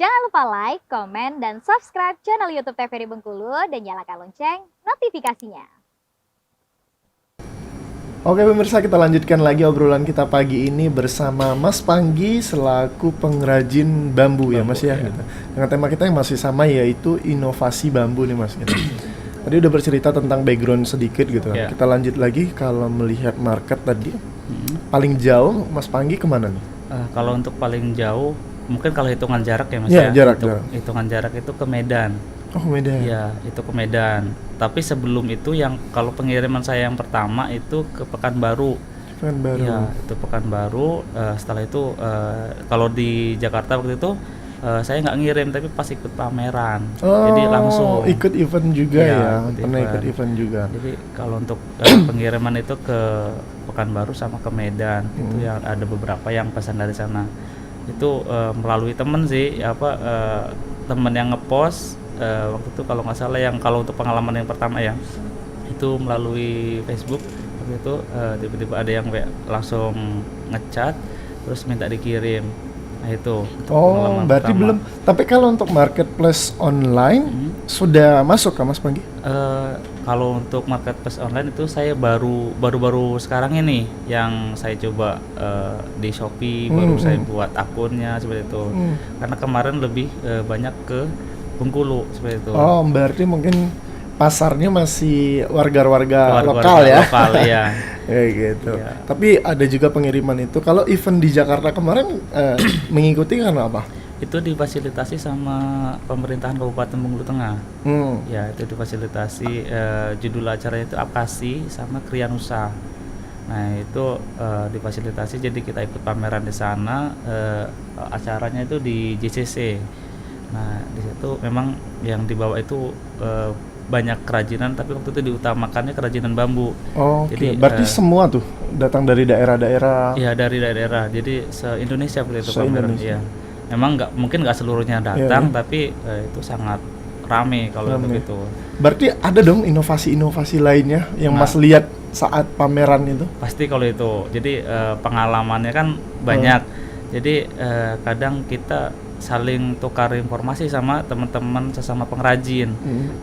Jangan lupa like, komen, dan subscribe channel YouTube TVRI Bengkulu dan nyalakan lonceng notifikasinya. Oke pemirsa, kita lanjutkan lagi obrolan kita pagi ini bersama Mas Panggi selaku pengrajin bambu ya Mas ya. Gitu. Dengan tema kita yang masih sama, yaitu inovasi bambu nih Mas. Gitu. Tadi udah bercerita tentang background sedikit gitu. Kita lanjut lagi kalau melihat market tadi. Paling jauh Mas Panggi kemana nih? Kalau untuk paling jauh, mungkin kalau hitungan jarak ya Mas ya? Jarak. Hitungan jarak itu ke Medan. Oh Medan. Iya, itu ke Medan. Tapi sebelum itu yang kalau pengiriman saya yang pertama itu ke Pekanbaru. Pekanbaru. Iya, itu Pekanbaru. Setelah itu kalau di Jakarta waktu itu saya nggak ngirim, tapi pas ikut pameran. Jadi langsung ikut event juga ya. Pernah ikut event juga. Jadi kalau untuk pengiriman itu ke Pekanbaru sama ke Medan, itu yang ada beberapa yang pesan dari sana. Itu melalui temen sih, temen yang ngepost. Waktu itu kalau nggak salah, yang kalau untuk pengalaman yang pertama ya itu melalui Facebook. Waktu itu tiba-tiba ada yang langsung ngechat terus minta dikirim. Nah itu berarti pertama. Belum. Tapi kalau untuk marketplace online sudah masuk kan Mas Panggi? Kalau untuk marketplace online itu saya baru sekarang ini yang saya coba di Shopee, baru saya buat akunnya seperti itu. Karena kemarin lebih banyak ke Bengkulu seperti itu. Oh, berarti mungkin pasarnya masih warga-warga lokal ya? Lokal ya. Kayak gitu. Iya. Tapi ada juga pengiriman itu. Kalau event di Jakarta kemarin mengikuti karena apa? Itu difasilitasi sama pemerintahan Kabupaten Bengkulu Tengah. Ya, itu difasilitasi. Judul acaranya itu Akasi sama Krianusa. Nah itu difasilitasi, jadi kita ikut pameran di sana. Acaranya itu di JCC. Nah di situ memang yang dibawa itu banyak kerajinan, tapi waktu itu diutamakannya kerajinan bambu. Jadi berarti semua tuh datang dari daerah-daerah. Iya, dari daerah. Jadi se-Indonesia seperti itu pameran. Iya. Memang mungkin nggak seluruhnya datang, tapi itu sangat rame kalau untuk itu. Berarti ada dong inovasi-inovasi lainnya yang Mas lihat saat pameran itu? Pasti kalau itu. Jadi pengalamannya kan banyak. Jadi kadang kita saling tukar informasi sama teman-teman sesama pengrajin.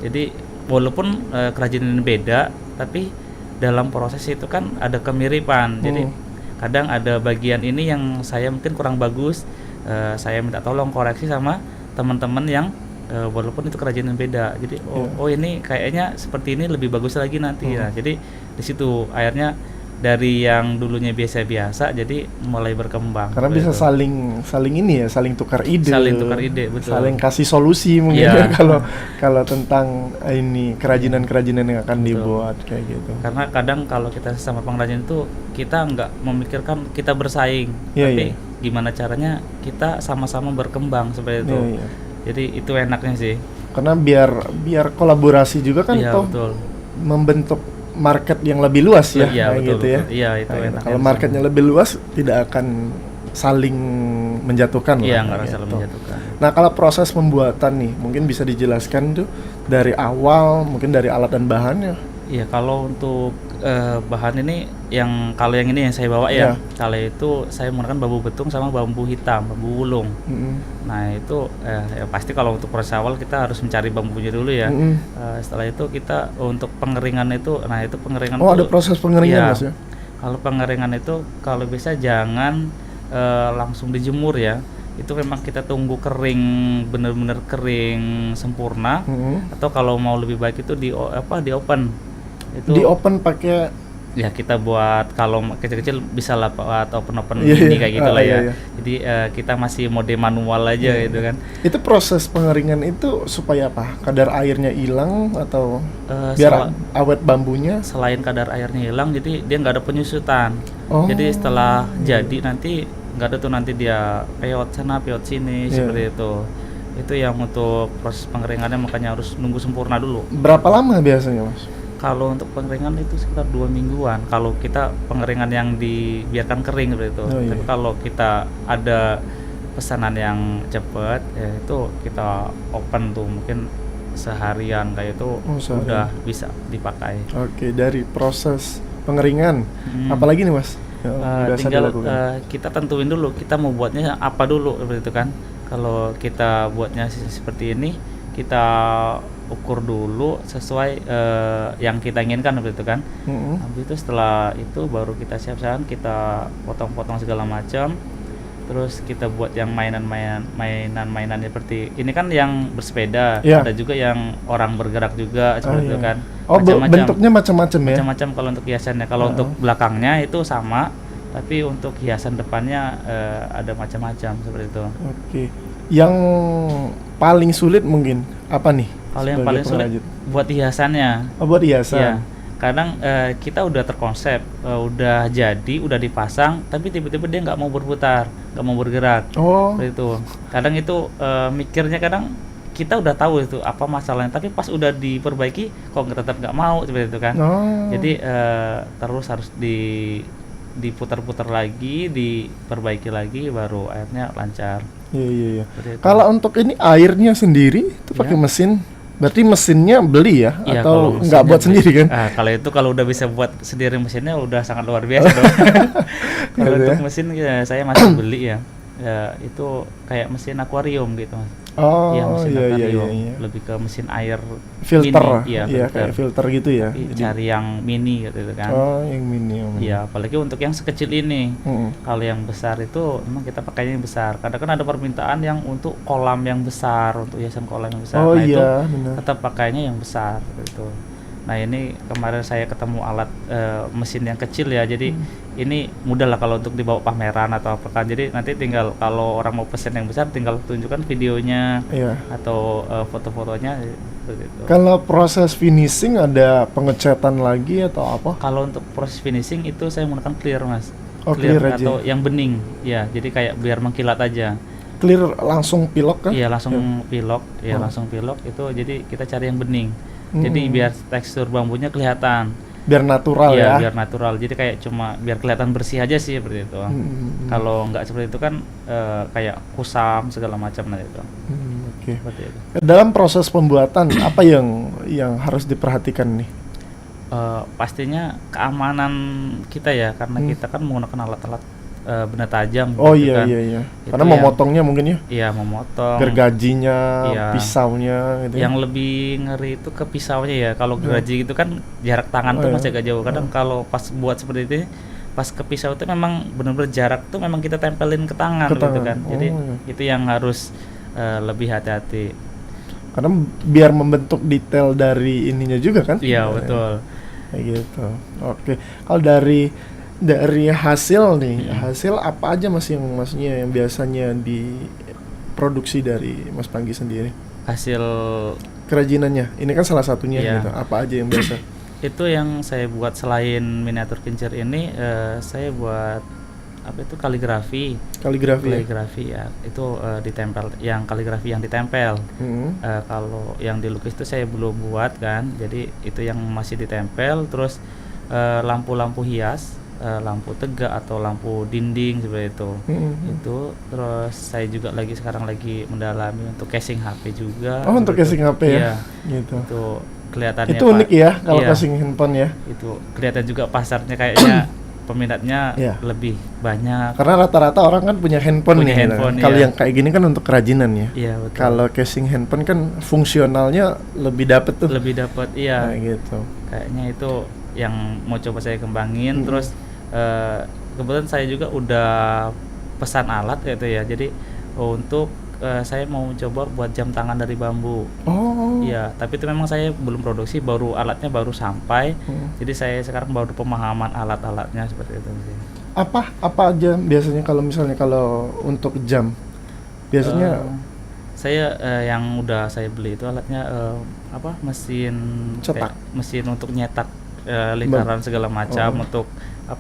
Jadi walaupun kerajinan ini beda, tapi dalam proses itu kan ada kemiripan. Jadi kadang ada bagian ini yang saya mungkin kurang bagus, saya minta tolong koreksi sama teman-teman yang walaupun itu kerajinan beda. Jadi ini kayaknya seperti ini lebih bagus lagi nanti. Nah, jadi di situ akhirnya dari yang dulunya biasa-biasa jadi mulai berkembang. Karena bisa saling tukar ide. Betul. Saling kasih solusi mungkin ya kalau tentang ini kerajinan-kerajinan yang akan dibuat kayak gitu. Karena kadang kalau kita sama pengrajin itu kita nggak memikirkan kita bersaing, tapi gimana caranya kita sama-sama berkembang seperti itu. Jadi itu enaknya sih. Karena biar kolaborasi juga kan betul. Membentuk market yang lebih luas ya, betul, gitu ya. Iya, itu enak. Kalau marketnya lebih luas, tidak akan saling menjatuhkan. Iya, nggak akan saling menjatuhkan. Nah, kalau proses pembuatan nih, mungkin bisa dijelaskan tuh dari awal, mungkin dari alat dan bahannya. Iya, kalau untuk bahan ini yang saya bawa ya. Kalau itu saya menggunakan bambu betung sama bambu hitam, bambu wulung. Nah itu pasti kalau untuk proses awal kita harus mencari bambunya dulu ya. Setelah itu kita untuk pengeringan itu, pengeringan. Ada proses pengeringan Mas ya? Kalau pengeringan itu kalau bisa jangan langsung dijemur ya. Itu memang kita tunggu kering, benar-benar kering sempurna. Atau kalau mau lebih baik itu di open. Itu di open pakai ya, kita buat kalau kecil-kecil bisa lah buat open ini kayak gitulah ya. Jadi kita masih mode manual aja gitu kan. Itu proses pengeringan itu supaya apa? Kadar airnya hilang atau biar awet bambunya? Selain kadar airnya hilang, jadi dia nggak ada penyusutan. Jadi setelah jadi nanti nggak ada tuh nanti dia peot sana peot sini seperti itu. Itu yang untuk proses pengeringannya, makanya harus nunggu sempurna dulu. Berapa lama biasanya Mas? Kalau untuk pengeringan itu sekitar 2 mingguan. Kalau kita pengeringan yang dibiarkan kering seperti itu. Tapi kalau kita ada pesanan yang cepat, itu kita open tuh mungkin seharian kayak itu udah bisa dipakai. Oke, dari proses pengeringan, apalagi nih Mas? Tinggal kita tentuin dulu kita mau buatnya apa dulu seperti itu kan. kalau kita buatnya seperti ini, kita ukur dulu sesuai yang kita inginkan begitu kan. Habis itu setelah itu baru kita siapkan, kita potong-potong segala macam. Terus kita buat yang mainan seperti ini kan yang bersepeda, ada juga yang orang bergerak juga seperti itu kan. Bentuknya macam-macam ya. Macam-macam kalau untuk hiasannya. Kalau untuk belakangnya itu sama, tapi untuk hiasan depannya ada macam-macam seperti itu. Oke. Yang paling sulit mungkin apa nih? Kalau yang paling sulit buat hiasannya. Buat hiasan. Ya. Kadang kita udah terkonsep, udah jadi, udah dipasang, tapi tiba-tiba dia nggak mau berputar, nggak mau bergerak. Seperti itu. Kadang itu mikirnya kadang kita udah tahu itu apa masalahnya, tapi pas udah diperbaiki kok tetap nggak mau seperti itu kan. Jadi terus harus diputar-putar lagi, diperbaiki lagi, baru airnya lancar. Iya. Kalau untuk ini airnya sendiri itu pakai mesin. Berarti mesinnya beli ya, atau nggak buat sendiri kan? Kalau udah bisa buat sendiri mesinnya udah sangat luar biasa dong. Kalau untuk mesin ya, saya masih beli ya. Itu kayak mesin akuarium gitu mas. Mesin akuarium. Lebih ke mesin air filter, mini. Kayak filter gitu ya. Cari yang mini gitu kan. Yang mini. Iya, apalagi untuk yang sekecil ini. Kalau yang besar itu memang kita pakainya yang besar. Kadang kan ada permintaan yang untuk kolam yang besar, untuk hiasan kolam yang besar. Itu tetap pakainya yang besar gitu. Nah ini kemarin saya ketemu alat mesin yang kecil ya, jadi ini mudah lah kalau untuk dibawa pameran atau apa kan. Jadi nanti tinggal kalau orang mau pesen yang besar, tinggal tunjukkan videonya atau foto-fotonya. Gitu. Kalau proses finishing ada pengecatan lagi atau apa? Kalau untuk proses finishing itu saya menggunakan clear mas, clear atau yang bening, ya. Jadi kayak biar mengkilat aja. Clear langsung pilok kan? Iya langsung pilok, langsung pilok itu. Jadi kita cari yang bening. Jadi biar tekstur bambunya kelihatan, biar natural ya. Biar natural. Jadi kayak cuma biar kelihatan bersih aja sih seperti itu. Kalau nggak seperti itu kan kayak kusam segala macam itu. Seperti itu. Dalam proses pembuatan apa yang harus diperhatikan nih? Pastinya keamanan kita ya, karena kita kan menggunakan alat-alat benda tajam. Iya. Karena memotongnya mungkin ya? Iya, memotong. Gergajinya, pisaunya gitu. Yang lebih ngeri itu ke pisaunya ya. Kalau gergaji itu kan jarak tangan tuh masih agak jauh. Kadang kalau pas buat seperti itu, pas ke pisau itu memang benar-benar jarak tuh memang kita tempelin ke tangan gitu kan. Jadi itu yang harus lebih hati-hati. Karena biar membentuk detail dari ininya juga kan? Iya, betul. Kayak gitu. Oke. Kalau dari hasil nih, hasil apa aja mas yang biasanya diproduksi dari Mas Panggi sendiri? Hasil kerajinannya, ini kan salah satunya gitu. Apa aja yang biasa? Itu yang saya buat selain miniatur kincir ini, saya buat apa itu kaligrafi ya. Itu ditempel, yang kaligrafi yang ditempel. Kalau yang dilukis itu saya belum buat kan, jadi itu yang masih ditempel. Terus lampu-lampu hias, lampu tegak atau lampu dinding seperti itu. Itu terus saya juga sekarang lagi mendalami untuk casing HP juga. Untuk casing HP ya. Gitu. Itu kelihatannya itu unik ya kalau casing handphone ya. Itu kelihatan juga pasarnya kayaknya peminatnya lebih banyak. Karena rata-rata orang kan punya handphone nih. Kalau yang kayak gini kan untuk kerajinan ya. Iya, betul. Kalau casing handphone kan fungsionalnya lebih dapet tuh. Lebih dapat, iya. Kayak gitu. Kayaknya itu yang mau coba saya kembangin. Terus kebetulan saya juga udah pesan alat gitu ya. Jadi untuk saya mau coba buat jam tangan dari bambu. Iya, tapi itu memang saya belum produksi, alatnya baru sampai. Jadi saya sekarang baru pemahaman alat-alatnya seperti itu sih. Apa aja biasanya kalau misalnya untuk jam? Biasanya saya yang udah saya beli itu alatnya mesin cetak, mesin untuk nyetak lingkaran segala macam, untuk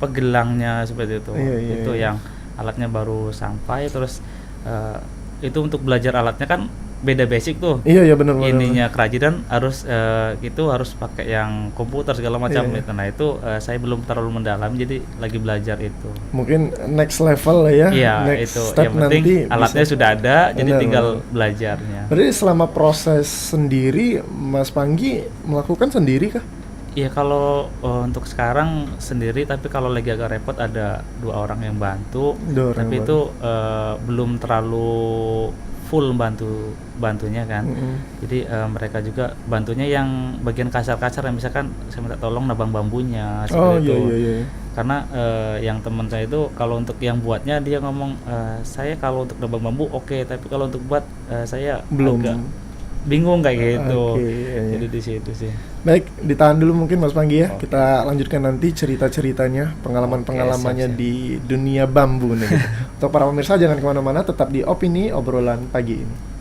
gelangnya seperti itu. Itu yang alatnya baru sampai. Terus itu untuk belajar alatnya kan beda basic tuh. Iya benar. Ininya kerajinan harus harus pakai yang komputer segala macam gitu. Nah itu saya belum terlalu mendalam, jadi lagi belajar itu. Mungkin next level lah ya. Iya, next itu step yang penting nanti alatnya sudah ada, jadi tinggal belajarnya. Berarti selama proses sendiri Mas Panggi melakukan sendiri kah? Iya, kalau untuk sekarang sendiri, tapi kalau lagi agak repot ada 2 orang yang bantu. Tapi itu belum terlalu full bantunya kan. Jadi mereka juga bantunya yang bagian kasar-kasar, yang misalkan saya minta tolong nebang bambunya seperti itu. Iya. Karena yang teman saya itu kalau untuk yang buatnya dia ngomong, saya kalau untuk nebang bambu oke, tapi kalau untuk buat saya Belum. agak bingung kayak gitu. Oke, iya. Jadi di situ sih. Baik, ditahan dulu mungkin Mas Panggi ya. Kita lanjutkan nanti cerita-ceritanya, pengalaman-pengalamannya siap. di dunia bambu nih. Gitu. Untuk para pemirsa jangan kemana-mana, tetap di Opini Obrolan Pagi ini.